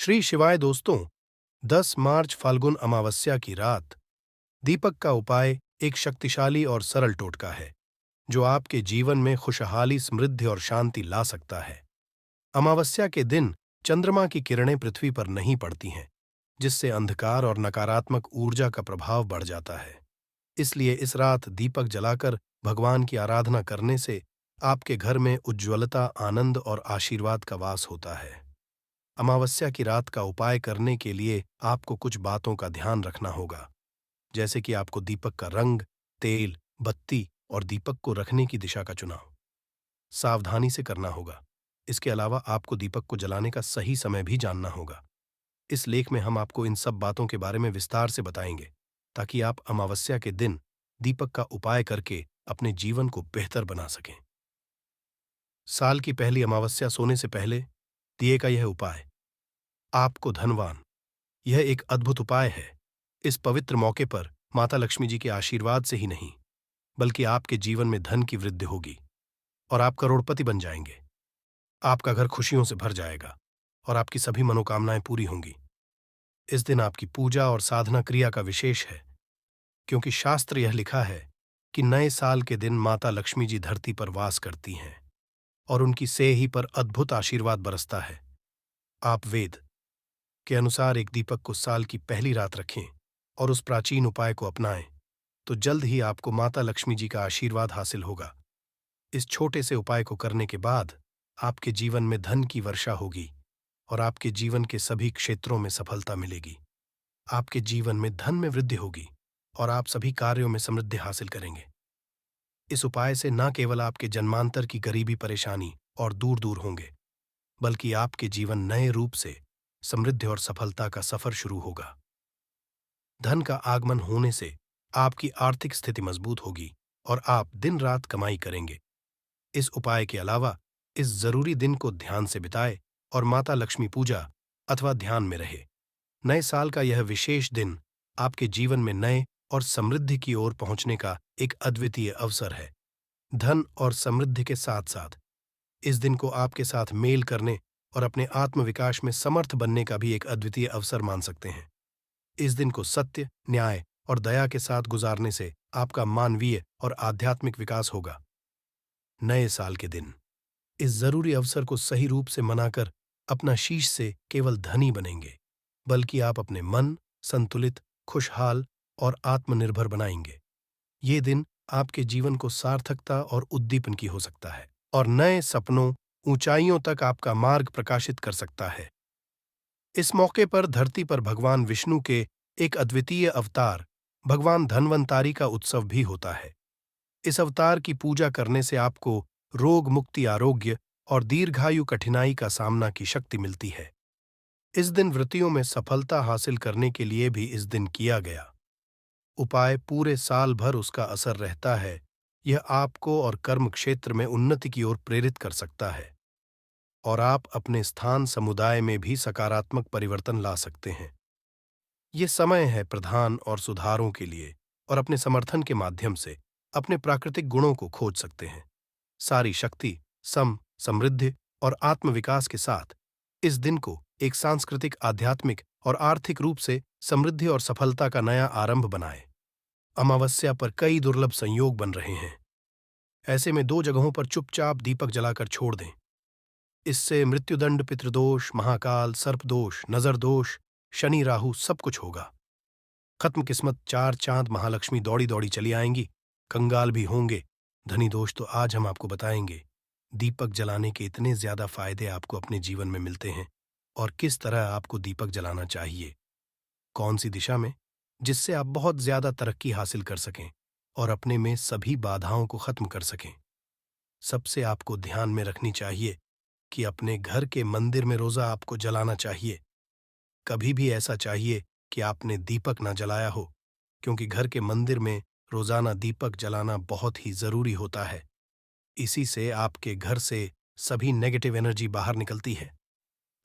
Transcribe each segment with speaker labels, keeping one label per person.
Speaker 1: श्री शिवाय दोस्तों। 10 मार्च फाल्गुन अमावस्या की रात दीपक का उपाय एक शक्तिशाली और सरल टोटका है जो आपके जीवन में खुशहाली, समृद्धि और शांति ला सकता है। अमावस्या के दिन चंद्रमा की किरणें पृथ्वी पर नहीं पड़ती हैं, जिससे अंधकार और नकारात्मक ऊर्जा का प्रभाव बढ़ जाता है। इसलिए इस रात दीपक जलाकर भगवान की आराधना करने से आपके घर में उज्ज्वलता, आनंद और आशीर्वाद का वास होता है। अमावस्या की रात का उपाय करने के लिए आपको कुछ बातों का ध्यान रखना होगा, जैसे कि आपको दीपक का रंग, तेल, बत्ती और दीपक को रखने की दिशा का चुनाव सावधानी से करना होगा। इसके अलावा आपको दीपक को जलाने का सही समय भी जानना होगा। इस लेख में हम आपको इन सब बातों के बारे में विस्तार से बताएंगे, ताकि आप अमावस्या के दिन दीपक का उपाय करके अपने जीवन को बेहतर बना सकें। साल की पहली अमावस्या सोने से पहले दिए का यह उपाय आपको धनवान। यह एक अद्भुत उपाय है। इस पवित्र मौके पर माता लक्ष्मी जी के आशीर्वाद से ही नहीं, बल्कि आपके जीवन में धन की वृद्धि होगी और आप करोड़पति बन जाएंगे। आपका घर खुशियों से भर जाएगा और आपकी सभी मनोकामनाएं पूरी होंगी। इस दिन आपकी पूजा और साधना क्रिया का विशेष है, क्योंकि शास्त्र यह लिखा है कि नए साल के दिन माता लक्ष्मी जी धरती पर वास करती हैं और उनकी सेही पर अद्भुत आशीर्वाद बरसता है। आप वेद के अनुसार एक दीपक को साल की पहली रात रखें और उस प्राचीन उपाय को अपनाएं, तो जल्द ही आपको माता लक्ष्मी जी का आशीर्वाद हासिल होगा। इस छोटे से उपाय को करने के बाद आपके जीवन में धन की वर्षा होगी और आपके जीवन के सभी क्षेत्रों में सफलता मिलेगी। आपके जीवन में धन में वृद्धि होगी और आप सभी कार्यों में समृद्धि हासिल करेंगे। इस उपाय से न केवल आपके जन्मांतर की गरीबी, परेशानी और दूर दूर होंगे, बल्कि आपके जीवन नए रूप से समृद्धि और सफलता का सफर शुरू होगा। धन का आगमन होने से आपकी आर्थिक स्थिति मजबूत होगी और आप दिन रात कमाई करेंगे। इस उपाय के अलावा इस जरूरी दिन को ध्यान से बिताए और माता लक्ष्मी पूजा अथवा ध्यान में रहे। नए साल का यह विशेष दिन आपके जीवन में नए और समृद्धि की ओर पहुंचने का एक अद्वितीय अवसर है। धन और समृद्धि के साथ साथ इस दिन को आपके साथ मेल करने और अपने आत्मविकास में समर्थ बनने का भी एक अद्वितीय अवसर मान सकते हैं। इस दिन को सत्य, न्याय और दया के साथ गुजारने से आपका मानवीय और आध्यात्मिक विकास होगा। नए साल के दिन इस जरूरी अवसर को सही रूप से मनाकर अपना शीश से केवल धनी बनेंगे, बल्कि आप अपने मन संतुलित, खुशहाल और आत्मनिर्भर बनाएंगे। ये दिन आपके जीवन को सार्थकता और उद्दीपन की हो सकता है और नए सपनों, ऊंचाइयों तक आपका मार्ग प्रकाशित कर सकता है। इस मौके पर धरती पर भगवान विष्णु के एक अद्वितीय अवतार भगवान धन्वंतारी का उत्सव भी होता है। इस अवतार की पूजा करने से आपको रोग मुक्ति, आरोग्य और दीर्घायु कठिनाई का सामना की शक्ति मिलती है। इस दिन व्रतियों में सफलता हासिल करने के लिए भी इस दिन किया गया उपाय पूरे साल भर उसका असर रहता है। यह आपको और कर्म क्षेत्र में उन्नति की ओर प्रेरित कर सकता है और आप अपने स्थान, समुदाय में भी सकारात्मक परिवर्तन ला सकते हैं। ये समय है प्रधान और सुधारों के लिए और अपने समर्थन के माध्यम से अपने प्राकृतिक गुणों को खोज सकते हैं। सारी शक्ति, समृद्धि और आत्मविकास के साथ इस दिन को एक सांस्कृतिक, आध्यात्मिक और आर्थिक रूप से समृद्धि और सफलता का नया आरंभ बनाए। अमावस्या पर कई दुर्लभ संयोग बन रहे हैं। ऐसे में 2 जगहों पर चुपचाप दीपक जलाकर छोड़ दें। इससे मृत्युदंड, पितृदोष, महाकाल, सर्पदोष, नजर दोष, शनि, राहु सब कुछ होगा। खत्म किस्मत। 4 चांद महालक्ष्मी दौड़ी दौड़ी चली आएंगी। कंगाल भी होंगे। धनी दोष तो आज हम आपको बताएंगे। दीपक जलाने के इतने ज्यादा फायदे आपको अपने जीवन में मिलते हैं और किस तरह आपको दीपक जलाना चाहिए, कौन सी दिशा में, जिससे आप बहुत ज्यादा तरक्की हासिल कर सकें और अपने में सभी बाधाओं को खत्म कर सकें। सबसे आपको ध्यान में रखनी चाहिए कि अपने घर के मंदिर में रोजा आपको जलाना चाहिए। कभी भी ऐसा चाहिए कि आपने दीपक ना जलाया हो, क्योंकि घर के मंदिर में रोजाना दीपक जलाना बहुत ही जरूरी होता है। इसी से आपके घर से सभी नेगेटिव एनर्जी बाहर निकलती है।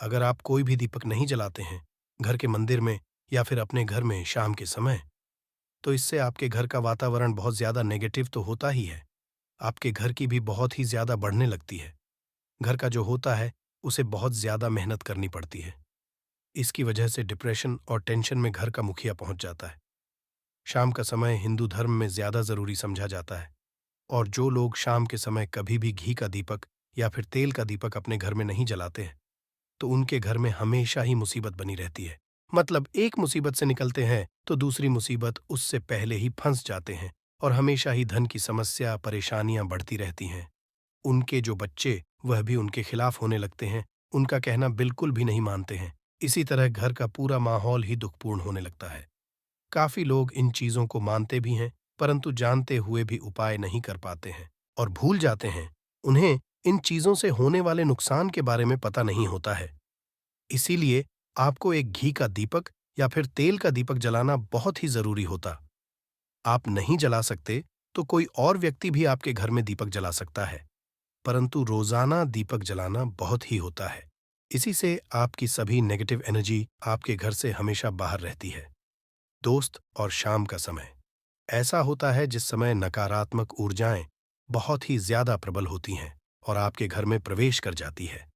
Speaker 1: अगर आप कोई भी दीपक नहीं जलाते हैं घर के मंदिर में या फिर अपने घर में शाम के समय, तो इससे आपके घर का वातावरण बहुत ज्यादा नेगेटिव तो होता ही है, आपके घर की भी बहुत ही ज्यादा बढ़ने लगती है। घर का जो होता है उसे बहुत ज्यादा मेहनत करनी पड़ती है। इसकी वजह से डिप्रेशन और टेंशन में घर का मुखिया पहुंच जाता है। शाम का समय हिंदू धर्म में ज्यादा जरूरी समझा जाता है, और जो लोग शाम के समय कभी भी घी का दीपक या फिर तेल का दीपक अपने घर में नहीं जलाते हैं, तो उनके घर में हमेशा ही मुसीबत बनी रहती है। मतलब एक मुसीबत से निकलते हैं तो दूसरी मुसीबत उससे पहले ही फंस जाते हैं, और हमेशा ही धन की समस्या, परेशानियां बढ़ती रहती हैं। उनके जो बच्चे, वह भी उनके खिलाफ होने लगते हैं, उनका कहना बिल्कुल भी नहीं मानते हैं। इसी तरह घर का पूरा माहौल ही दुखपूर्ण होने लगता है। काफी लोग इन चीजों को मानते भी हैं, परंतु जानते हुए भी उपाय नहीं कर पाते हैं और भूल जाते हैं। उन्हें इन चीजों से होने वाले नुकसान के बारे में पता नहीं होता है। इसीलिए आपको एक घी का दीपक या फिर तेल का दीपक जलाना बहुत ही जरूरी होता। आप नहीं जला सकते तो कोई और व्यक्ति भी आपके घर में दीपक जला सकता है, परंतु रोजाना दीपक जलाना बहुत ही होता है। इसी से आपकी सभी नेगेटिव एनर्जी आपके घर से हमेशा बाहर रहती है। दोस्त, और शाम का समय ऐसा होता है जिस समय नकारात्मक ऊर्जाएं बहुत ही ज्यादा प्रबल होती हैं और आपके घर में प्रवेश कर जाती है।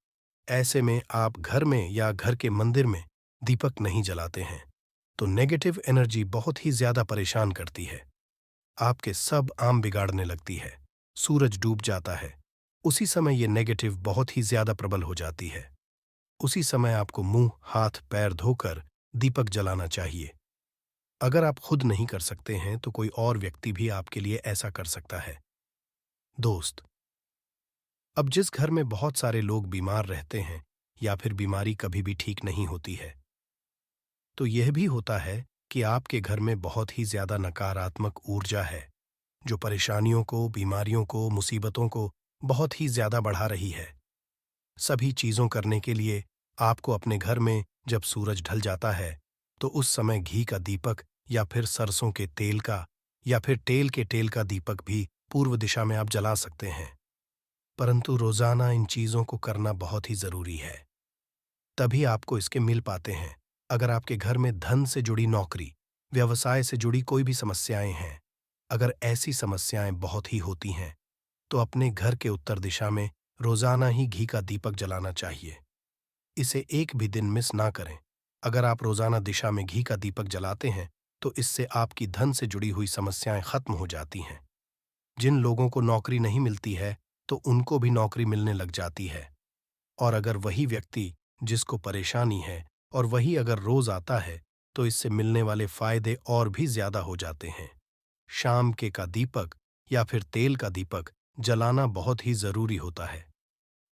Speaker 1: ऐसे में आप घर में या घर के मंदिर में दीपक नहीं जलाते हैं, तो नेगेटिव एनर्जी बहुत ही ज्यादा परेशान करती है। आपके सब आम बिगाड़ने लगती है। सूरज डूब जाता है, उसी समय ये नेगेटिव बहुत ही ज्यादा प्रबल हो जाती है। उसी समय आपको मुंह हाथ पैर धोकर दीपक जलाना चाहिए। अगर आप खुद नहीं कर सकते हैं तो कोई और व्यक्ति भी आपके लिए ऐसा कर सकता है। दोस्त, अब जिस घर में बहुत सारे लोग बीमार रहते हैं या फिर बीमारी कभी भी ठीक नहीं होती है, तो यह भी होता है कि आपके घर में बहुत ही ज्यादा नकारात्मक ऊर्जा है, जो परेशानियों को, बीमारियों को, मुसीबतों को बहुत ही ज्यादा बढ़ा रही है। सभी चीजों करने के लिए आपको अपने घर में जब सूरज ढल जाता है, तो उस समय घी का दीपक या फिर सरसों के तेल का या फिर तेल का दीपक भी पूर्व दिशा में आप जला सकते हैं। परंतु रोजाना इन चीजों को करना बहुत ही जरूरी है, तभी आपको इसके मिल पाते हैं। अगर आपके घर में धन से जुड़ी नौकरी, व्यवसाय से जुड़ी कोई भी समस्याएं हैं, अगर ऐसी समस्याएं बहुत ही होती हैं, तो अपने घर के उत्तर दिशा में रोजाना ही घी का दीपक जलाना चाहिए। इसे एक भी दिन मिस ना करें। अगर आप रोजाना दिशा में घी का दीपक जलाते हैं, तो इससे आपकी धन से जुड़ी हुई समस्याएं खत्म हो जाती हैं। जिन लोगों को नौकरी नहीं मिलती है, तो उनको भी नौकरी मिलने लग जाती है। और अगर वही व्यक्ति जिसको परेशानी है और वही अगर रोज आता है, तो इससे मिलने वाले फायदे और भी ज्यादा हो जाते हैं। शाम के का दीपक या फिर तेल का दीपक जलाना बहुत ही जरूरी होता है।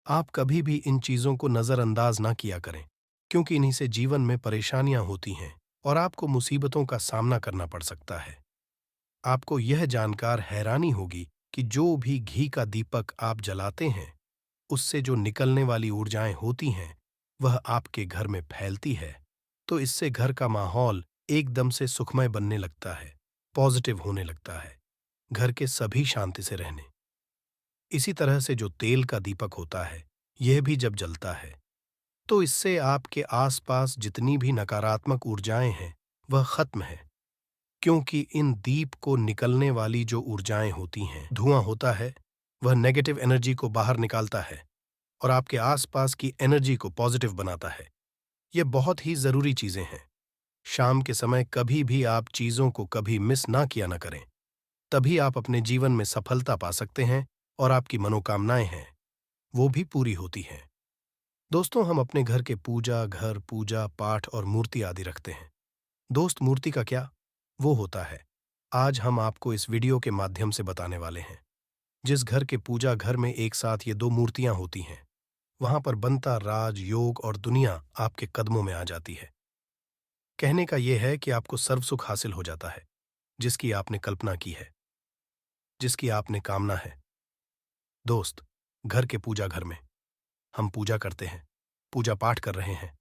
Speaker 1: आप कभी भी इन चीजों को नजरअंदाज ना किया करें, क्योंकि इन्हीं से जीवन में परेशानियां होती हैं और आपको मुसीबतों का सामना करना पड़ सकता है। आपको यह जानकर हैरानी होगी कि जो भी घी का दीपक आप जलाते हैं, उससे जो निकलने वाली ऊर्जाएं होती हैं, वह आपके घर में फैलती है। तो इससे घर का माहौल एकदम से सुखमय बनने लगता है, पॉजिटिव होने लगता है, घर के सभी शांति से रहने। इसी तरह से जो तेल का दीपक होता है, यह भी जब जलता है, तो इससे आपके आसपास जितनी भी नकारात्मक ऊर्जाएं हैं, वह खत्म है। क्योंकि इन दीप को निकलने वाली जो ऊर्जाएं होती हैं, धुआं होता है, वह नेगेटिव एनर्जी को बाहर निकालता है और आपके आसपास की एनर्जी को पॉजिटिव बनाता है। ये बहुत ही जरूरी चीजें हैं। शाम के समय कभी भी आप चीजों को कभी मिस ना किया ना करें, तभी आप अपने जीवन में सफलता पा सकते हैं और आपकी मनोकामनाएं हैं, वो भी पूरी होती हैं। दोस्तों, हम अपने घर के घर पूजा पाठ और मूर्ति आदि रखते हैं। दोस्त, मूर्ति का क्या वो होता है, आज हम आपको इस वीडियो के माध्यम से बताने वाले हैं। जिस घर के पूजा घर में एक साथ ये दो मूर्तियां होती हैं, वहां पर बनता राज, योग और दुनिया आपके कदमों में आ जाती है। कहने का यह है कि आपको सर्व सुख हासिल हो जाता है, जिसकी आपने कल्पना की है, जिसकी आपने कामना है। दोस्त, घर के पूजा घर में हम पूजा करते हैं, पूजा पाठ कर रहे हैं,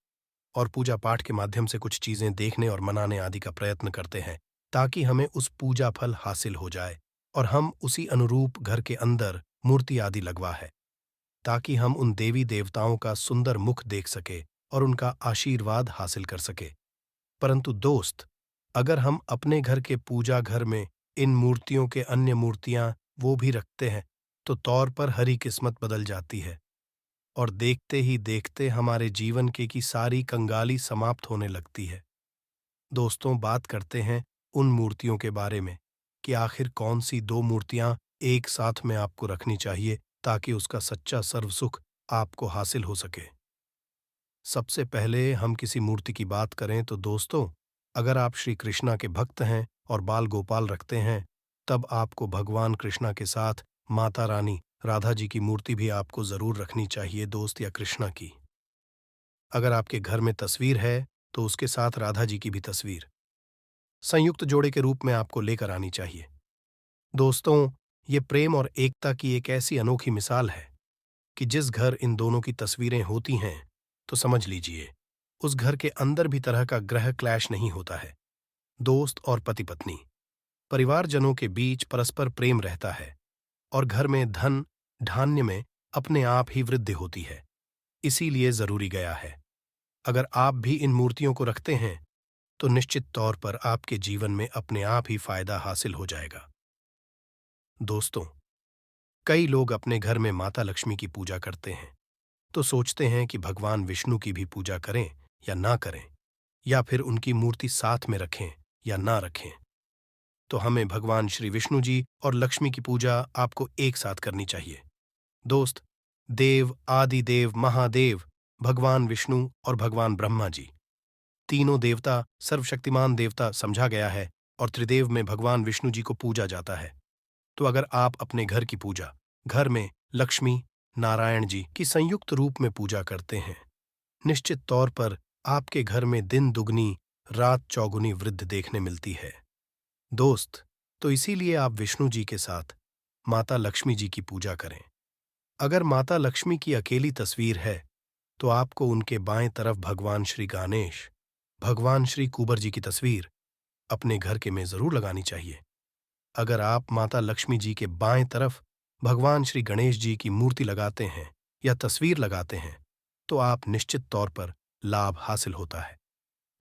Speaker 1: और पूजा पाठ के माध्यम से कुछ चीजें देखने और मनाने आदि का प्रयत्न करते हैं, ताकि हमें उस पूजा फल हासिल हो जाए और हम उसी अनुरूप घर के अंदर मूर्ति आदि लगवा है, ताकि हम उन देवी देवताओं का सुंदर मुख देख सके और उनका आशीर्वाद हासिल कर सके। परंतु दोस्त, अगर हम अपने घर के पूजा घर में इन मूर्तियों के अन्य मूर्तियां वो भी रखते हैं, तो तौर पर हरी किस्मत बदल जाती है। और देखते ही देखते हमारे जीवन की सारी कंगाली समाप्त होने लगती है। दोस्तों, बात करते हैं उन मूर्तियों के बारे में कि आखिर कौन सी दो मूर्तियां एक साथ में आपको रखनी चाहिए ताकि उसका सच्चा सर्वसुख आपको हासिल हो सके। सबसे पहले हम किसी मूर्ति की बात करें तो दोस्तों, अगर आप श्री कृष्णा के भक्त हैं और बाल गोपाल रखते हैं, तब आपको भगवान कृष्णा के साथ माता रानी राधा जी की मूर्ति भी आपको जरूर रखनी चाहिए दोस्त, या कृष्णा की। अगर आपके घर में तस्वीर है तो उसके साथ राधा जी की भी तस्वीर संयुक्त जोड़े के रूप में आपको लेकर आनी चाहिए। दोस्तों, ये प्रेम और एकता की एक ऐसी अनोखी मिसाल है कि जिस घर इन दोनों की तस्वीरें होती हैं, तो समझ लीजिए उस घर के अंदर भी तरह का ग्रह क्लैश नहीं होता है। दोस्त और पति पत्नी, परिवारजनों के बीच परस्पर प्रेम रहता है और घर में धन धान्य में अपने आप ही वृद्धि होती है। इसीलिए जरूरी गया है, अगर आप भी इन मूर्तियों को रखते हैं तो निश्चित तौर पर आपके जीवन में अपने आप ही फायदा हासिल हो जाएगा। दोस्तों, कई लोग अपने घर में माता लक्ष्मी की पूजा करते हैं तो सोचते हैं कि भगवान विष्णु की भी पूजा करें या ना करें, या फिर उनकी मूर्ति साथ में रखें या ना रखें। तो हमें भगवान श्री विष्णु जी और लक्ष्मी की पूजा आपको एक साथ करनी चाहिए। दोस्त, देव आदि देव महादेव भगवान विष्णु और भगवान ब्रह्मा जी, तीनों देवता सर्वशक्तिमान देवता समझा गया है और त्रिदेव में भगवान विष्णु जी को पूजा जाता है। तो अगर आप अपने घर की पूजा घर में लक्ष्मी नारायण जी की संयुक्त रूप में पूजा करते हैं, निश्चित तौर पर आपके घर में दिन दुगनी रात चौगुनी वृद्धि देखने मिलती है। दोस्त, तो इसीलिए आप विष्णु जी के साथ माता लक्ष्मी जी की पूजा करें। अगर माता लक्ष्मी की अकेली तस्वीर है तो आपको उनके बाएं तरफ भगवान श्री गणेश भगवान श्री कुबर जी की तस्वीर अपने घर के में जरूर लगानी चाहिए। अगर आप माता लक्ष्मी जी के बाएं तरफ भगवान श्री गणेश जी की मूर्ति लगाते हैं या तस्वीर लगाते हैं, तो आप निश्चित तौर पर लाभ हासिल होता है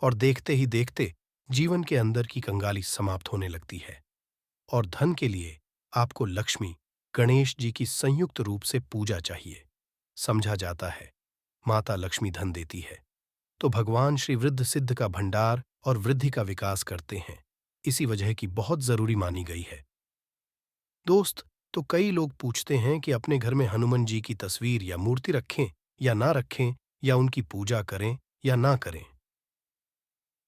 Speaker 1: और देखते ही देखते जीवन के अंदर की कंगाली समाप्त होने लगती है। और धन के लिए आपको लक्ष्मी गणेश जी की संयुक्त रूप से पूजा चाहिए। समझा जाता है माता लक्ष्मी धन देती है तो भगवान श्री वृद्ध सिद्ध का भंडार और वृद्धि का विकास करते हैं, इसी वजह की बहुत जरूरी मानी गई है। दोस्त, तो कई लोग पूछते हैं कि अपने घर में हनुमान जी की तस्वीर या मूर्ति रखें या ना रखें, या उनकी पूजा करें या ना करें।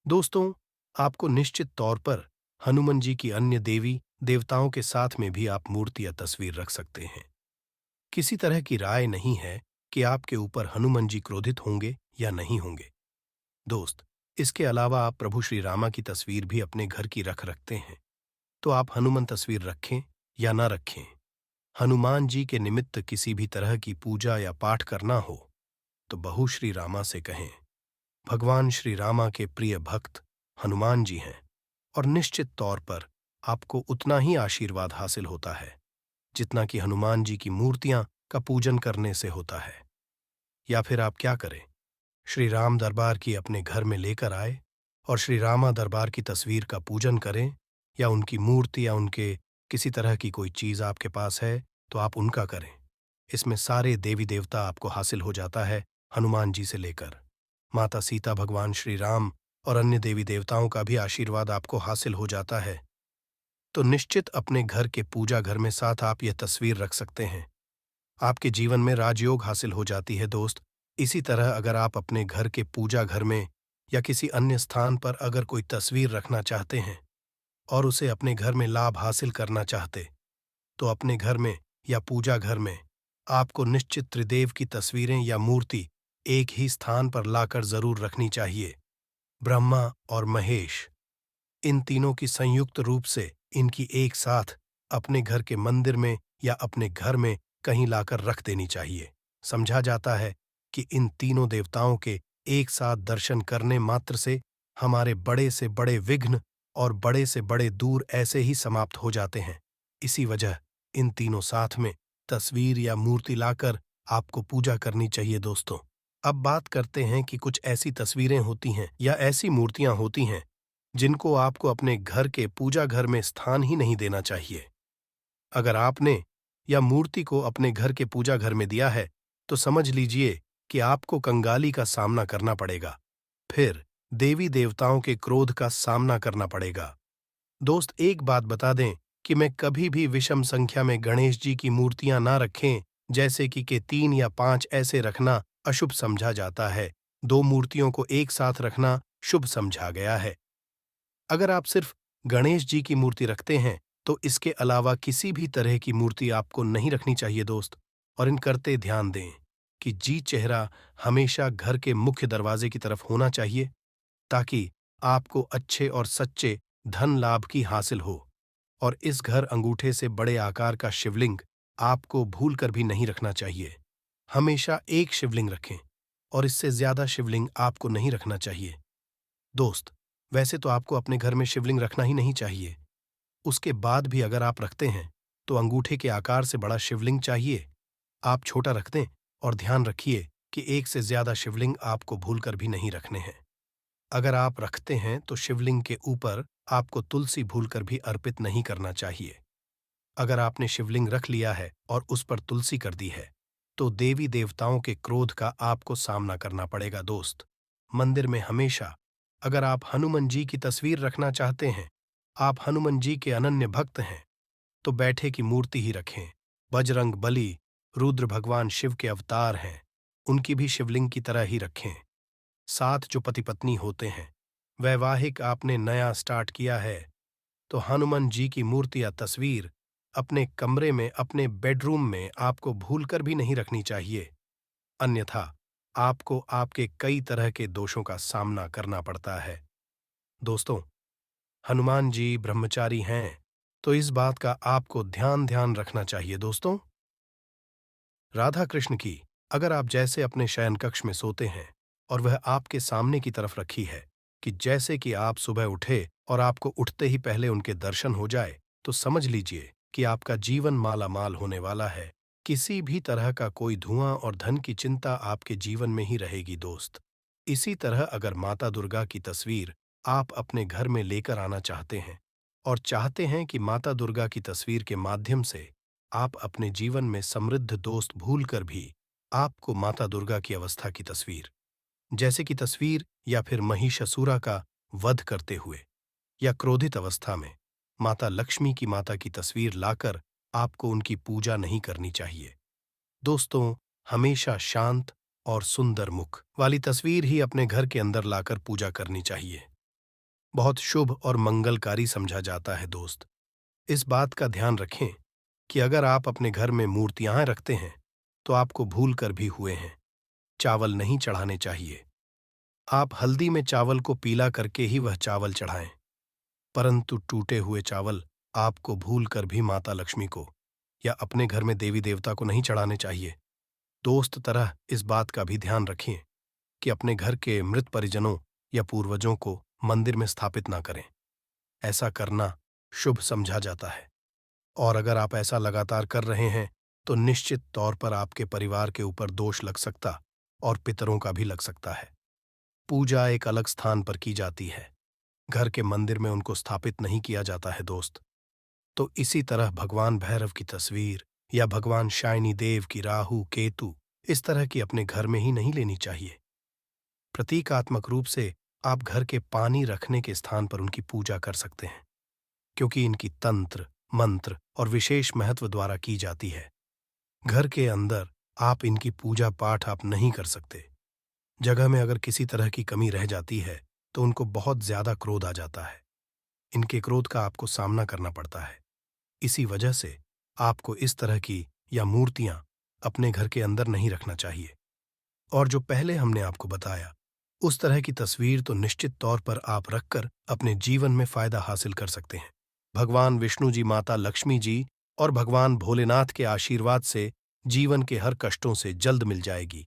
Speaker 1: दोस्तों, आपको निश्चित तौर पर हनुमान जी की अन्य देवी देवताओं के साथ में भी आप मूर्ति या तस्वीर रख सकते हैं। किसी तरह की राय नहीं है कि आपके ऊपर हनुमान जी क्रोधित होंगे या नहीं होंगे। दोस्त, इसके अलावा आप प्रभु श्री रामा की तस्वीर भी अपने घर की रखते हैं, तो आप हनुमान तस्वीर रखें या ना रखें, हनुमान जी के निमित्त किसी भी तरह की पूजा या पाठ करना हो तो बहु श्री रामा से कहें। भगवान श्री रामा के प्रिय भक्त हनुमान जी हैं और निश्चित तौर पर आपको उतना ही आशीर्वाद हासिल होता है जितना कि हनुमान जी की मूर्तियां का पूजन करने से होता है। या फिर आप क्या करें, श्री राम दरबार की अपने घर में लेकर आए और श्री रामा दरबार की तस्वीर का पूजन करें, या उनकी मूर्ति या उनके किसी तरह की कोई चीज आपके पास है तो आप उनका करें। इसमें सारे देवी देवता आपको हासिल हो जाता है, हनुमान जी से लेकर माता सीता भगवान श्री राम और अन्य देवी देवताओं का भी आशीर्वाद आपको हासिल हो जाता है। तो निश्चित अपने घर के पूजा घर में साथ आप यह तस्वीर रख सकते हैं, आपके जीवन में राजयोग हासिल हो जाती है। दोस्त, इसी तरह अगर आप अपने घर के पूजा घर में या किसी अन्य स्थान पर अगर कोई तस्वीर रखना चाहते हैं और उसे अपने घर में लाभ हासिल करना चाहते, तो अपने घर में या पूजा घर में आपको निश्चित त्रिदेव की तस्वीरें या मूर्ति एक ही स्थान पर लाकर जरूर रखनी चाहिए। ब्रह्मा और महेश, इन तीनों की संयुक्त रूप से इनकी एक साथ अपने घर के मंदिर में या अपने घर में कहीं लाकर रख देनी चाहिए। समझा जाता है कि इन तीनों देवताओं के एक साथ दर्शन करने मात्र से हमारे बड़े से बड़े विघ्न और बड़े से बड़े दूर ऐसे ही समाप्त हो जाते हैं। इसी वजह इन तीनों साथ में तस्वीर या मूर्ति लाकर आपको पूजा करनी चाहिए। दोस्तों, अब बात करते हैं कि कुछ ऐसी तस्वीरें होती हैं या ऐसी मूर्तियां होती हैं जिनको आपको अपने घर के पूजा घर में स्थान ही नहीं देना चाहिए। अगर आपने या मूर्ति को अपने घर के पूजा घर में दिया है तो समझ लीजिए कि आपको कंगाली का सामना करना पड़ेगा। फिर देवी देवताओं के क्रोध का सामना करना पड़ेगा। दोस्त, एक बात बता दें कि मैं कभी भी विषम संख्या में गणेश जी की मूर्तियां ना रखें, जैसे कि 3 या 5 ऐसे रखना अशुभ समझा जाता है। 2 मूर्तियों को एक साथ रखना शुभ समझा गया है। अगर आप सिर्फ गणेश जी की मूर्ति रखते हैं, तो इसके अलावा किसी भी तरह की मूर्ति आपको नहीं रखनी चाहिए दोस्त। और इन करते ध्यान दें कि जी चेहरा हमेशा घर के मुख्य दरवाजे की तरफ होना चाहिए, ताकि आपको अच्छे और सच्चे धन लाभ की हासिल हो। और इस घर अंगूठे से बड़े आकार का शिवलिंग आपको भूल कर भी नहीं रखना चाहिए। हमेशा एक शिवलिंग रखें और इससे ज्यादा शिवलिंग आपको नहीं रखना चाहिए। दोस्त, वैसे तो आपको अपने घर में शिवलिंग रखना ही नहीं चाहिए। उसके बाद भी अगर आप रखते हैं तो अंगूठे के आकार से बड़ा शिवलिंग चाहिए। आप छोटा रख दें और ध्यान रखिए कि एक से ज्यादा शिवलिंग आपको भूलकर भी नहीं रखने हैं। अगर आप रखते हैं तो शिवलिंग के ऊपर आपको तुलसी भूलकर भी अर्पित नहीं करना चाहिए। अगर आपने शिवलिंग रख लिया है और उस पर तुलसी कर दी है, तो देवी देवताओं के क्रोध का आपको सामना करना पड़ेगा दोस्त। मंदिर में हमेशा अगर आप हनुमान जी की तस्वीर रखना चाहते हैं, आप हनुमान जी के अनन्य भक्त हैं, तो बैठे की मूर्ति ही रखें। बजरंग बली, रुद्र भगवान शिव के अवतार हैं, उनकी भी शिवलिंग की तरह ही रखें। साथ जो पति पत्नी होते हैं, वैवाहिक आपने नया स्टार्ट किया है, तो हनुमान जी की मूर्ति या तस्वीर अपने कमरे में, अपने बेडरूम में आपको भूलकर भी नहीं रखनी चाहिए। अन्यथा आपको आपके कई तरह के दोषों का सामना करना पड़ता है। दोस्तों, हनुमान जी ब्रह्मचारी हैं, तो इस बात का आपको ध्यान ध्यान रखना चाहिए दोस्तों। राधा कृष्ण की अगर आप जैसे अपने शयन कक्ष में सोते हैं और वह आपके सामने की तरफ रखी है कि जैसे कि आप सुबह उठे और आपको उठते ही पहले उनके दर्शन हो जाए, तो समझ लीजिए कि आपका जीवन माला माल होने वाला है। किसी भी तरह का कोई धुआं और धन की चिंता आपके जीवन में ही रहेगी दोस्त। इसी तरह अगर माता दुर्गा की तस्वीर आप अपने घर में लेकर आना चाहते हैं और चाहते हैं कि माता दुर्गा की तस्वीर के माध्यम से आप अपने जीवन में समृद्ध दोस्त भूलकर भी आपको माता दुर्गा की अवस्था की तस्वीर, जैसे कि तस्वीर या फिर महिषासुरा का वध करते हुए या क्रोधित अवस्था में माता लक्ष्मी की माता की तस्वीर लाकर आपको उनकी पूजा नहीं करनी चाहिए। दोस्तों, हमेशा शांत और सुंदर मुख वाली तस्वीर ही अपने घर के अंदर लाकर पूजा करनी चाहिए। बहुत शुभ और मंगलकारी समझा जाता है दोस्त। इस बात का ध्यान रखें कि अगर आप अपने घर में मूर्तियां रखते हैं, तो आपको भूल कर भी हुए हैं चावल नहीं चढ़ाने चाहिए। आप हल्दी में चावल को पीला करके ही वह चावल चढ़ाएं, परंतु टूटे हुए चावल आपको भूल कर भी माता लक्ष्मी को या अपने घर में देवी देवता को नहीं चढ़ाने चाहिए। दोस्त तरह इस बात का भी ध्यान रखें कि अपने घर के मृत परिजनों या पूर्वजों को मंदिर में स्थापित ना करें। ऐसा करना शुभ समझा जाता है। और अगर आप ऐसा लगातार कर रहे हैं, तो निश्चित तौर पर आपके परिवार के ऊपर दोष लग सकता और पितरों का भी लग सकता है। पूजा एक अलग स्थान पर की जाती है, घर के मंदिर में उनको स्थापित नहीं किया जाता है दोस्त। तो इसी तरह भगवान भैरव की तस्वीर या भगवान शायनी देव की राहु केतु इस तरह की अपने घर में ही नहीं लेनी चाहिए। प्रतीकात्मक रूप से आप घर के पानी रखने के स्थान पर उनकी पूजा कर सकते हैं, क्योंकि इनकी तंत्र मंत्र और विशेष महत्व द्वारा की जाती है। घर के अंदर आप इनकी पूजा पाठ आप नहीं कर सकते। जगह में अगर किसी तरह की कमी रह जाती है, तो उनको बहुत ज्यादा क्रोध आ जाता है। इनके क्रोध का आपको सामना करना पड़ता है। इसी वजह से आपको इस तरह की या मूर्तियां अपने घर के अंदर नहीं रखना चाहिए। और जो पहले हमने आपको बताया, उस तरह की तस्वीर तो निश्चित तौर पर आप रखकर अपने जीवन में फायदा हासिल कर सकते हैं। भगवान विष्णु जी, माता लक्ष्मी जी और भगवान भोलेनाथ के आशीर्वाद से जीवन के हर कष्टों से जल्द मिल जाएगी।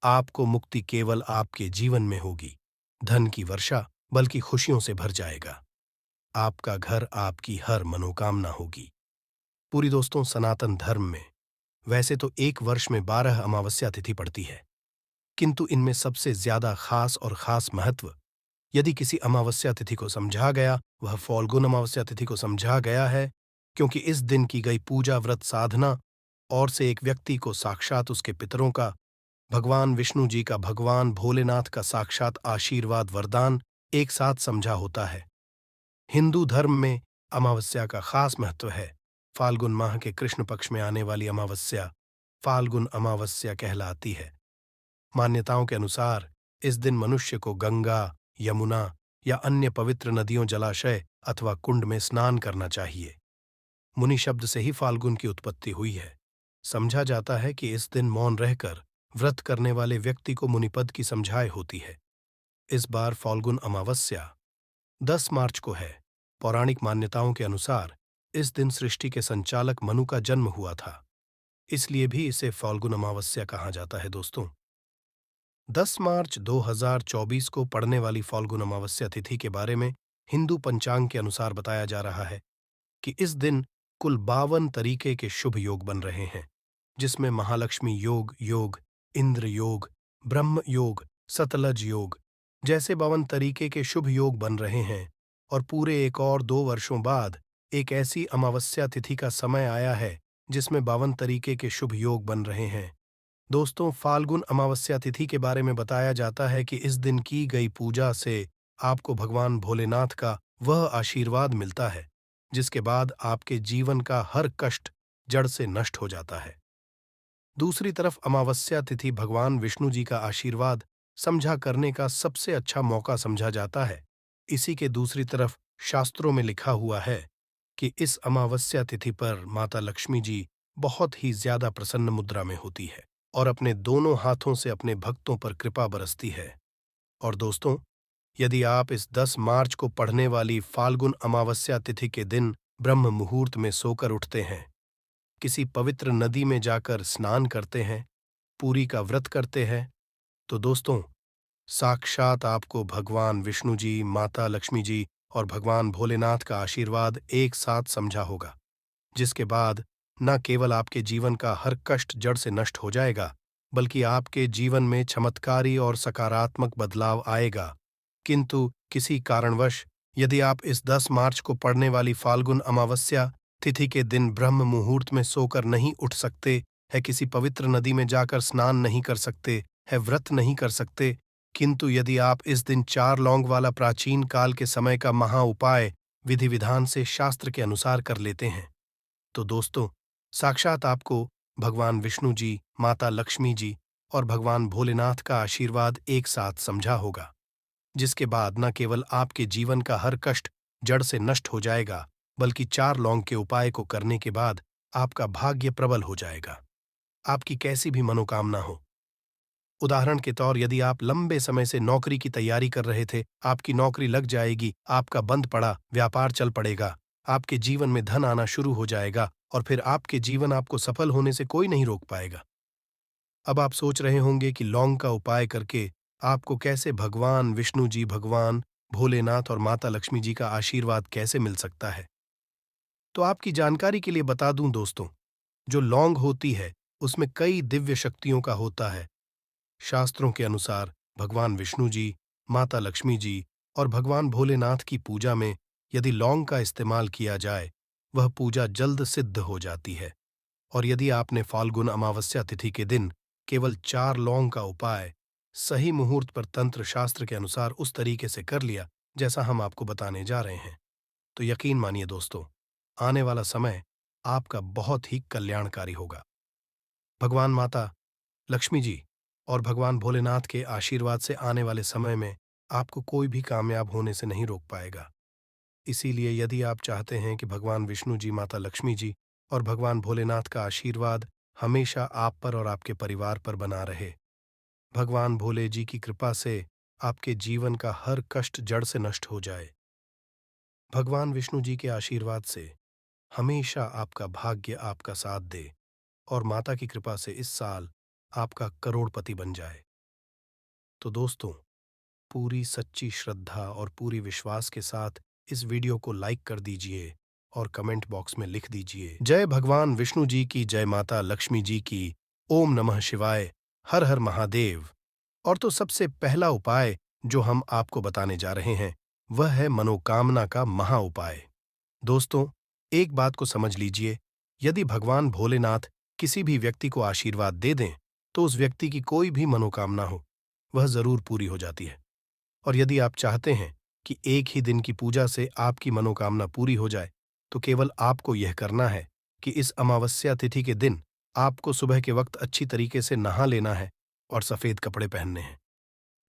Speaker 1: आपको मुक्ति केवल आपके जीवन में होगी। धन की वर्षा बल्कि खुशियों से भर जाएगा। आपका घर आपकी हर मनोकामना होगी। पूरी दोस्तों, सनातन धर्म में वैसे तो एक वर्ष में 12 अमावस्या तिथि पड़ती है, किंतु इनमें सबसे ज्यादा खास और खास महत्व यदि किसी अमावस्या तिथि को समझा गया, वह फाल्गुन अमावस्या तिथि को समझा गया है, क्योंकि इस दिन की गई पूजा व्रत साधना और से एक व्यक्ति को साक्षात उसके पितरों का, भगवान विष्णु जी का, भगवान भोलेनाथ का साक्षात आशीर्वाद वरदान एक साथ समझा होता है। हिंदू धर्म में अमावस्या का खास महत्व है। फाल्गुन माह के कृष्ण पक्ष में आने वाली अमावस्या फाल्गुन अमावस्या कहलाती है। मान्यताओं के अनुसार इस दिन मनुष्य को गंगा, यमुना या अन्य पवित्र नदियों, जलाशय अथवा कुंड में स्नान करना चाहिए। मुनि शब्द से ही फाल्गुन की उत्पत्ति हुई है। समझा जाता है कि इस दिन मौन रहकर व्रत करने वाले व्यक्ति को मुनिपद की समझाए होती है। इस बार फाल्गुन अमावस्या 10 मार्च को है। पौराणिक मान्यताओं के अनुसार इस दिन सृष्टि के संचालक मनु का जन्म हुआ था, इसलिए भी इसे फाल्गुन अमावस्या कहा जाता है। दोस्तों, 10 मार्च 2024 को पड़ने वाली फाल्गुन अमावस्या तिथि के बारे में हिंदू पंचांग के अनुसार बताया जा रहा है कि इस दिन कुल 52 तरीके के शुभ योग बन रहे हैं, जिसमें महालक्ष्मी योग, इंद्र योग, ब्रह्म योग, सतलज योग जैसे 52 तरीके के शुभ योग बन रहे हैं। और पूरे 1 और 2 वर्षों बाद एक ऐसी अमावस्या तिथि का समय आया है जिसमें 52 तरीके के शुभ योग बन रहे हैं। दोस्तों, फाल्गुन अमावस्या तिथि के बारे में बताया जाता है कि इस दिन की गई पूजा से आपको भगवान भोलेनाथ का वह आशीर्वाद मिलता है जिसके बाद आपके जीवन का हर कष्ट जड़ से नष्ट हो जाता है। दूसरी तरफ अमावस्या तिथि भगवान विष्णु जी का आशीर्वाद समझा करने का सबसे अच्छा मौका समझा जाता है। इसी के दूसरी तरफ शास्त्रों में लिखा हुआ है कि इस अमावस्या तिथि पर माता लक्ष्मी जी बहुत ही ज्यादा प्रसन्न मुद्रा में होती है और अपने दोनों हाथों से अपने भक्तों पर कृपा बरसती है। और दोस्तों, यदि आप इस 10 मार्च को पढ़ने वाली फाल्गुन अमावस्या तिथि के दिन ब्रह्म मुहूर्त में सोकर उठते हैं, किसी पवित्र नदी में जाकर स्नान करते हैं, पूरी का व्रत करते हैं, तो दोस्तों, साक्षात आपको भगवान विष्णु जी, माता लक्ष्मी जी और भगवान भोलेनाथ का आशीर्वाद एक साथ समझा होगा, जिसके बाद न केवल आपके जीवन का हर कष्ट जड़ से नष्ट हो जाएगा, बल्कि आपके जीवन में चमत्कारी और सकारात्मक बदलाव आएगा। किंतु किसी कारणवश यदि आप इस 10 मार्च को पड़ने वाली फाल्गुन अमावस्या तिथि के दिन ब्रह्म मुहूर्त में सोकर नहीं उठ सकते, है किसी पवित्र नदी में जाकर स्नान नहीं कर सकते, है व्रत नहीं कर सकते, किंतु यदि आप इस दिन 4 लौंग वाला प्राचीन काल के समय का महा उपाय विधि विधान से शास्त्र के अनुसार कर लेते हैं, तो दोस्तों, साक्षात आपको भगवान विष्णु जी, माता लक्ष्मी जी और भगवान भोलेनाथ का आशीर्वाद एक साथ समझा होगा, जिसके बाद न केवल आपके जीवन का हर कष्ट जड़ से नष्ट हो जाएगा, बल्कि 4 लौंग के उपाय को करने के बाद आपका भाग्य प्रबल हो जाएगा। आपकी कैसी भी मनोकामना हो, उदाहरण के तौर यदि आप लंबे समय से नौकरी की तैयारी कर रहे थे, आपकी नौकरी लग जाएगी, आपका बंद पड़ा व्यापार चल पड़ेगा, आपके जीवन में धन आना शुरू हो जाएगा और फिर आपके जीवन आपको सफल होने से कोई नहीं रोक पाएगा। अब आप सोच रहे होंगे कि लौंग का उपाय करके आपको कैसे भगवान विष्णु जी, भगवान भोलेनाथ और माता लक्ष्मी जी का आशीर्वाद कैसे मिल सकता है। तो आपकी जानकारी के लिए बता दूं दोस्तों, जो लौंग होती है उसमें कई दिव्य शक्तियों का होता है। शास्त्रों के अनुसार भगवान विष्णु जी, माता लक्ष्मी जी और भगवान भोलेनाथ की पूजा में यदि लौंग का इस्तेमाल किया जाए, वह पूजा जल्द सिद्ध हो जाती है। और यदि आपने फाल्गुन अमावस्या तिथि के दिन केवल 4 लौंग का उपाय सही मुहूर्त पर तंत्र शास्त्र के अनुसार उस तरीके से कर लिया जैसा हम आपको बताने जा रहे हैं, तो यकीन मानिए दोस्तों, आने वाला समय आपका बहुत ही कल्याणकारी होगा। भगवान माता लक्ष्मी जी और भगवान भोलेनाथ के आशीर्वाद से आने वाले समय में आपको कोई भी कामयाब होने से नहीं रोक पाएगा। इसीलिए यदि आप चाहते हैं कि भगवान विष्णु जी, माता लक्ष्मी जी और भगवान भोलेनाथ का आशीर्वाद हमेशा आप पर और आपके परिवार पर बना रहे, भगवान भोले जी की कृपा से आपके जीवन का हर कष्ट जड़ से नष्ट हो जाए, भगवान विष्णु जी के आशीर्वाद से हमेशा आपका भाग्य आपका साथ दे और माता की कृपा से इस साल आपका करोड़पति बन जाए, तो दोस्तों, पूरी सच्ची श्रद्धा और पूरी विश्वास के साथ इस वीडियो को लाइक कर दीजिए और कमेंट बॉक्स में लिख दीजिए, जय भगवान विष्णु जी की, जय माता लक्ष्मी जी की, ओम नमः शिवाय, हर हर महादेव। और तो सबसे पहला उपाय जो हम आपको बताने जा रहे हैं वह है मनोकामना का महा उपाय। दोस्तों, एक बात को समझ लीजिए, यदि भगवान भोलेनाथ किसी भी व्यक्ति को आशीर्वाद दे दें तो उस व्यक्ति की कोई भी मनोकामना हो वह जरूर पूरी हो जाती है। और यदि आप चाहते हैं कि एक ही दिन की पूजा से आपकी मनोकामना पूरी हो जाए तो केवल आपको यह करना है कि इस अमावस्या तिथि के दिन आपको सुबह के वक्त अच्छी तरीके से नहा लेना है और सफेद कपड़े पहनने हैं।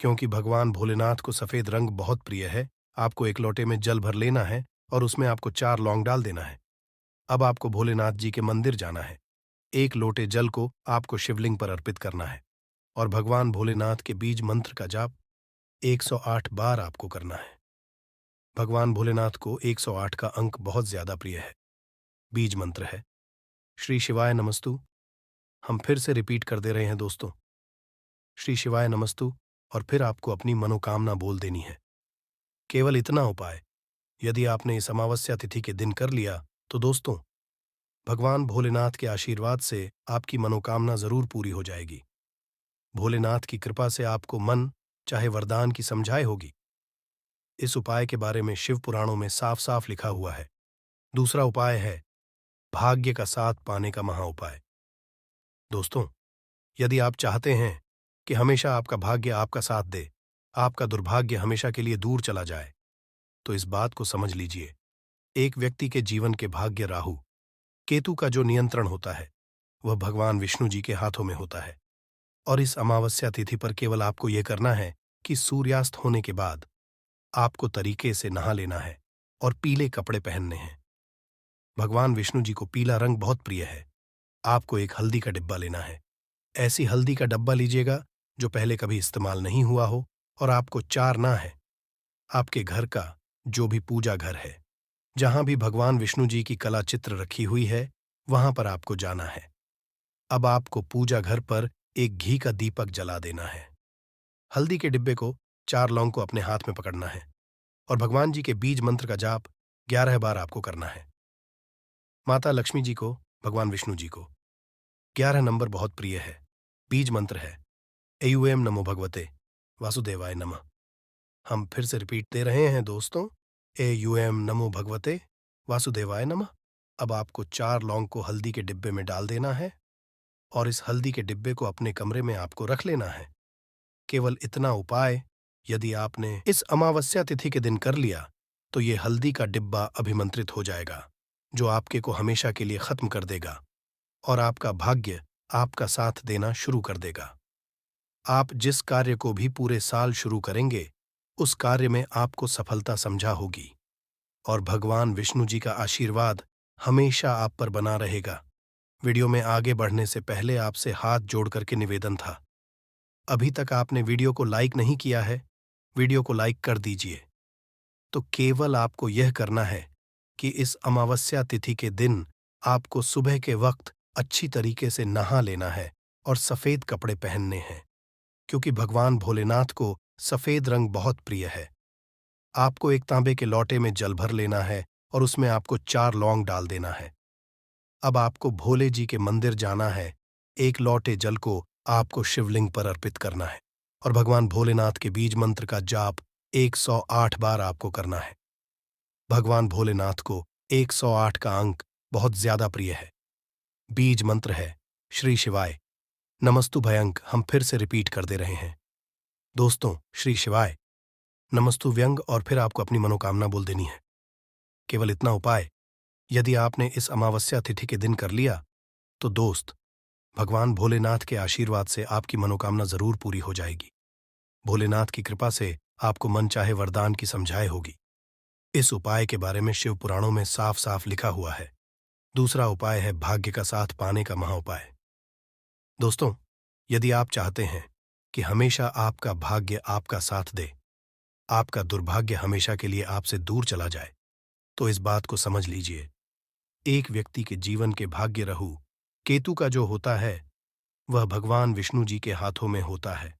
Speaker 1: क्योंकि भगवान भोलेनाथ को सफेद रंग बहुत प्रिय है, आपको एक लोटे में जल भर लेना है और उसमें आपको 4 लौंग डाल देना है। अब आपको भोलेनाथ जी के मंदिर जाना है। एक लोटे जल को आपको शिवलिंग पर अर्पित करना है और भगवान भोलेनाथ के बीज मंत्र का जाप 108 बार आपको करना है। भगवान भोलेनाथ को 108 का अंक बहुत ज्यादा प्रिय है। बीज मंत्र है श्री शिवाय नमस्तु। हम फिर से रिपीट कर दे रहे हैं दोस्तों, श्री शिवाय नमस्तु, और फिर आपको अपनी मनोकामना बोल देनी है। केवल इतना उपाय यदि आपने इस अमावस्या तिथि के दिन कर लिया तो दोस्तों, भगवान भोलेनाथ के आशीर्वाद से आपकी मनोकामना जरूर पूरी हो जाएगी। भोलेनाथ की कृपा से आपको मन चाहे वरदान की समझाए होगी। इस उपाय के बारे में शिव पुराणों में साफ साफ लिखा हुआ है। दूसरा उपाय है भाग्य का साथ पाने का महा उपाय। दोस्तों, यदि आप चाहते हैं कि हमेशा आपका भाग्य आपका साथ दे, आपका दुर्भाग्य हमेशा के लिए दूर चला जाए, तो इस बात को समझ लीजिए। एक व्यक्ति के जीवन के भाग्य राहु केतु का जो नियंत्रण होता है वह भगवान विष्णु जी के हाथों में होता है। और इस अमावस्या तिथि पर केवल आपको यह करना है कि सूर्यास्त होने के बाद आपको तरीके से नहा लेना है और पीले कपड़े पहनने हैं। भगवान विष्णु जी को पीला रंग बहुत प्रिय है। आपको एक हल्दी का डिब्बा लेना है। ऐसी हल्दी का डब्बा लीजिएगा जो पहले कभी इस्तेमाल नहीं हुआ हो, और आपको चारना है आपके घर का जो भी पूजा घर है, जहां भी भगवान विष्णु जी की कला चित्र रखी हुई है, वहां पर आपको जाना है। अब आपको पूजा घर पर एक घी का दीपक जला देना है। हल्दी के डिब्बे को 4 लौंग को अपने हाथ में पकड़ना है और भगवान जी के बीज मंत्र का जाप 11 बार आपको करना है। माता लक्ष्मी जी को, भगवान विष्णु जी को 11 नंबर बहुत प्रिय है। बीज मंत्र है एयूएम नमो भगवते वासुदेवाय नमः। हम फिर से रिपीट दे रहे हैं दोस्तों, एयूएम नमो भगवते वासुदेवाय नमः। अब आपको 4 लौंग को हल्दी के डिब्बे में डाल देना है और इस हल्दी के डिब्बे को अपने कमरे में आपको रख लेना है। केवल इतना उपाय यदि आपने इस अमावस्या तिथि के दिन कर लिया तो ये हल्दी का डिब्बा अभिमंत्रित हो जाएगा, जो आपके को हमेशा के लिए खत्म कर देगा और आपका भाग्य आपका साथ देना शुरू कर देगा। आप जिस कार्य को भी पूरे साल शुरू करेंगे उस कार्य में आपको सफलता समझा होगी और भगवान विष्णु जी का आशीर्वाद हमेशा आप पर बना रहेगा। वीडियो में आगे बढ़ने से पहले आपसे हाथ जोड़ करके निवेदन था, अभी तक आपने वीडियो को लाइक नहीं किया है, वीडियो को लाइक कर दीजिए। तो केवल आपको यह करना है कि इस अमावस्या तिथि के दिन आपको सुबह के वक्त अच्छी तरीके से नहा लेना है और सफेद कपड़े पहनने हैं, क्योंकि भगवान भोलेनाथ को सफेद रंग बहुत प्रिय है। आपको एक तांबे के लोटे में जल भर लेना है और उसमें आपको 4 लौंग डाल देना है। अब आपको भोले जी के मंदिर जाना है। एक लोटे जल को आपको शिवलिंग पर अर्पित करना है और भगवान भोलेनाथ के बीज मंत्र का जाप 108 बार आपको करना है। भगवान भोलेनाथ को 108 का अंक बहुत ज्यादा प्रिय है। बीज मंत्र है श्री शिवाय नमस्तु भयंक। हम फिर से रिपीट कर दे रहे हैं दोस्तों, श्री शिवाय नमस्तु व्यंग, और फिर आपको अपनी मनोकामना बोल देनी है। केवल इतना उपाय यदि आपने इस अमावस्या तिथि के दिन कर लिया तो दोस्त, भगवान भोलेनाथ के आशीर्वाद से आपकी मनोकामना जरूर पूरी हो जाएगी। भोलेनाथ की कृपा से आपको मन चाहे वरदान की समझाए होगी। इस उपाय के बारे में शिव पुराणों में साफ साफ लिखा हुआ है। दूसरा उपाय है भाग्य का साथ पाने का महा उपाय। दोस्तों, यदि आप चाहते हैं कि हमेशा आपका भाग्य आपका साथ दे, आपका दुर्भाग्य हमेशा के लिए आपसे दूर चला जाए, तो इस बात को समझ लीजिए। एक व्यक्ति के जीवन के भाग्य राहु केतु का जो होता है वह भगवान विष्णु जी के हाथों में होता है।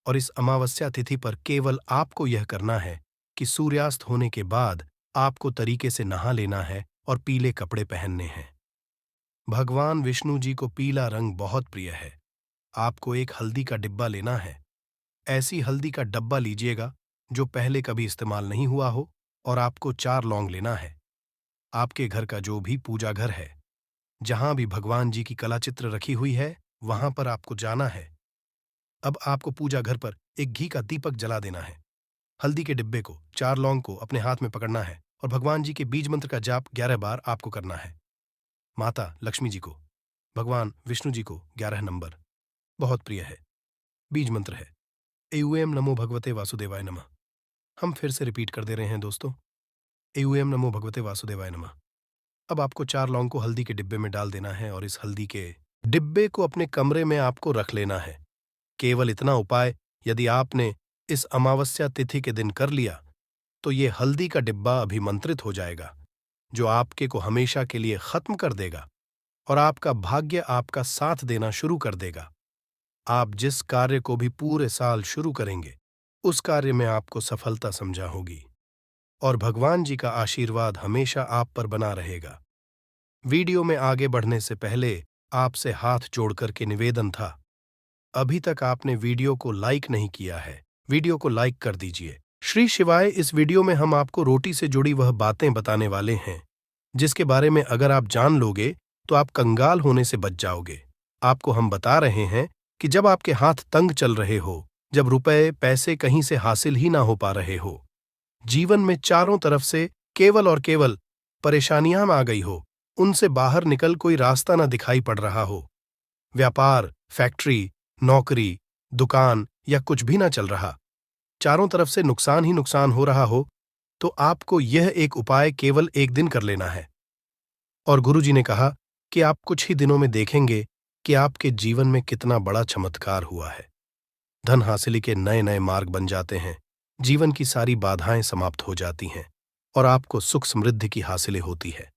Speaker 1: और इस अमावस्या तिथि पर केवल आपको यह करना है कि सूर्यास्त होने के बाद आपको तरीके से नहा लेना है और पीले कपड़े पहनने हैं। भगवान विष्णु जी को पीला रंग बहुत प्रिय है। आपको एक हल्दी का डिब्बा लेना है। ऐसी हल्दी का डब्बा लीजिएगा जो पहले कभी इस्तेमाल नहीं हुआ हो, और आपको 4 लौंग लेना है। आपके घर का जो भी पूजा घर है जहां भी भगवान जी की कला चित्र रखी हुई है वहां पर आपको जाना है। अब आपको पूजा घर पर एक घी का दीपक जला देना है। हल्दी के डिब्बे को, 4 लौंग को अपने हाथ में पकड़ना है और भगवान जी के बीज मंत्र का जाप 11 बार आपको करना है। माता लक्ष्मी जी को, भगवान विष्णु जी को 11 नंबर बहुत प्रिय है। बीज मंत्र है एयूएम नमो भगवते वासुदेवाय नमः। हम फिर से रिपीट कर दे रहे हैं दोस्तों, एयूएम नमो भगवते वासुदेवाय नमः। अब आपको 4 लौंग को हल्दी के डिब्बे में डाल देना है और इस हल्दी के डिब्बे को अपने कमरे में आपको रख लेना है। केवल इतना उपाय यदि आपने इस अमावस्या तिथि के दिन कर लिया तो ये हल्दी का डिब्बा अभिमंत्रित हो जाएगा, जो आपके को हमेशा के लिए खत्म कर देगा और आपका भाग्य आपका साथ देना शुरू कर देगा। आप जिस कार्य को भी पूरे साल शुरू करेंगे उस कार्य में आपको सफलता समझा होगी और भगवान जी का आशीर्वाद हमेशा आप पर बना रहेगा। वीडियो में आगे बढ़ने से पहले आपसे हाथ जोड़कर के निवेदन था, अभी तक आपने वीडियो को लाइक नहीं किया है, वीडियो को लाइक कर दीजिए। श्री शिवाय, इस वीडियो में हम आपको रोटी से जुड़ी वह बातें बताने वाले हैं जिसके बारे में अगर आप जान लोगे तो आप कंगाल होने से बच जाओगे। आपको हम बता रहे हैं कि जब आपके हाथ तंग चल रहे हो, जब रुपए पैसे कहीं से हासिल ही ना हो पा रहे हो, जीवन में चारों तरफ से केवल और केवल परेशानियां आ गई हो, उनसे बाहर निकल कोई रास्ता ना दिखाई पड़ रहा हो, व्यापार, फैक्ट्री, नौकरी, दुकान या कुछ भी ना चल रहा, चारों तरफ से नुकसान ही नुकसान हो रहा हो, तो आपको यह एक उपाय केवल एक दिन कर लेना है। और गुरुजी ने कहा कि आप कुछ ही दिनों में देखेंगे कि आपके जीवन में कितना बड़ा चमत्कार हुआ है। धन हासिली के नए नए मार्ग बन जाते हैं, जीवन की सारी बाधाएं समाप्त हो जाती हैं और आपको सुख समृद्धि की हासिलें होती है।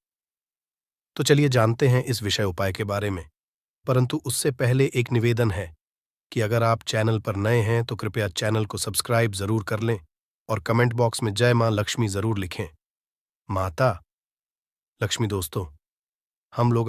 Speaker 1: तो चलिए जानते हैं इस विषय उपाय के बारे में, परंतु उससे पहले एक निवेदन है कि अगर आप चैनल पर नए हैं तो कृपया चैनल को सब्सक्राइब जरूर कर लें और कमेंट बॉक्स में जय मां लक्ष्मी जरूर लिखें। माता लक्ष्मी दोस्तों, हम लोग